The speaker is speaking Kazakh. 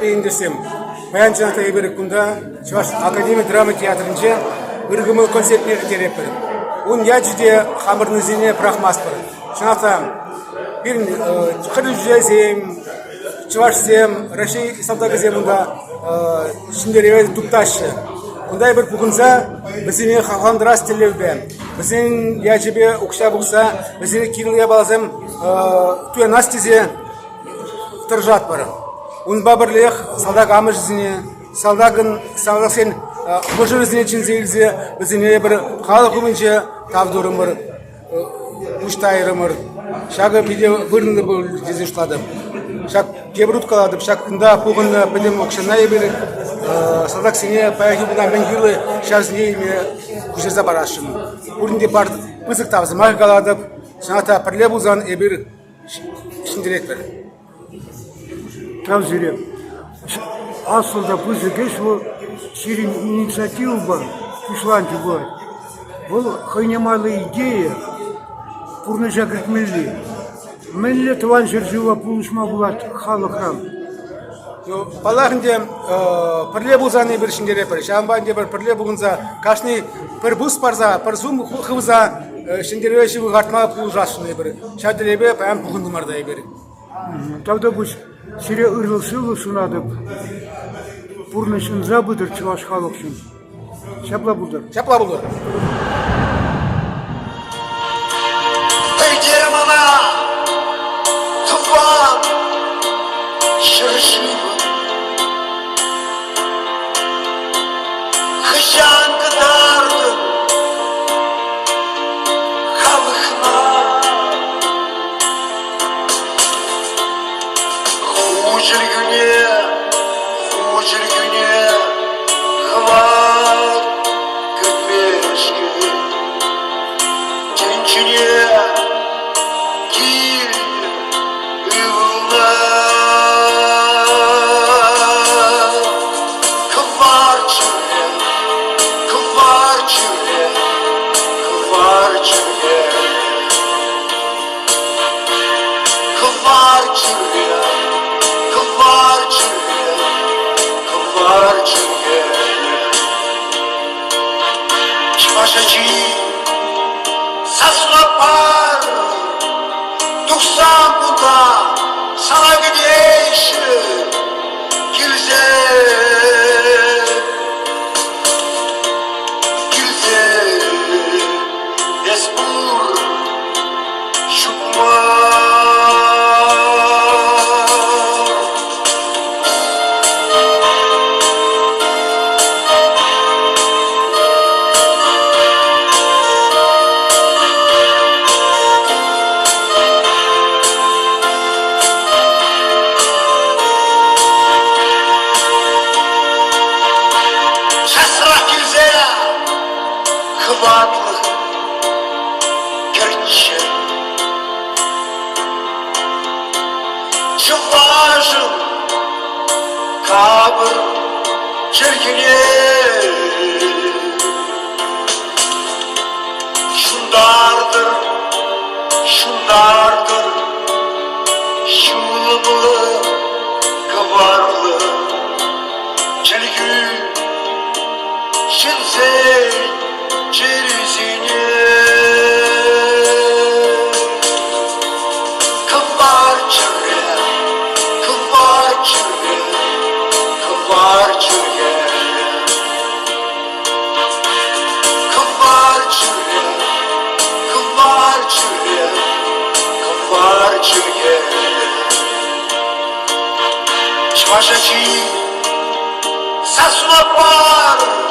айтпайын десем, Баян Жанат Айберек күнда Чуваш Академия драма театрынче ыргымыл концертіне керек бір. Он я жүде хамырны зене прахмас бір. Шынақта бір қыры жүзем, Чувашсем, Рашей Салтагызем мұнда шындереве тупташы. Күндай бір бұғынса, бізіне қағандырас телеубен. Бізін я жебе ұқша бұқса, бізіне кирилия балазым туя настезе тұржат бары. Унба бірлех салдаг амыш зіне, салдагын сен бұжыр зіне чынзейлзе, бізіне бір қалық өмінше тавдурым бір, ұштайырым бір. Шағы пиде вырынды бұл жезін шладым. Шак кебрут каладып, шак кында пуғынны пидем оқшына ебір, салдаг сене паяхи бұдан мен гүрлі шазіне еме күшерза барашын. Бұрынде бар пызық табызы мағы каладып, шаңата пірле бұлзан ебір шындерек бір. Тавзирем. Aslında bu zeki şu şirin inisiyatif var, kuşlancı var. Bu kaynamalı ideya, kurnaca gitmeli. Millet van jirjiva buluşma bulat halkam. Балағынде пірле бұлзаны бір шындерек бір. Шамбанде бір пірле бұлынса, қашны бір бұс барза, бір зұм қывыза шындерек шығы ғартма бұлжашыны бір. Шадыребе пәм бұғындымардай бір. Тогда bu şire ırılsılı sunadıp, purnışın zabıdır çıvaş halkşın. Şapla budur. Şapla budur. Germana tufan şırışını kışan kadardı halkına hujur güne hava gitmiş ki gençliğe Чувашачи саслапар тухсан буда сана гидейші килзе эспур шукма Хватлы керче Чувашым кабыр жеркене Шундардыр Шулымлы каварлы Челгü Şinzey Çerizine Kıvar çöre Çuvaşacı Sasma par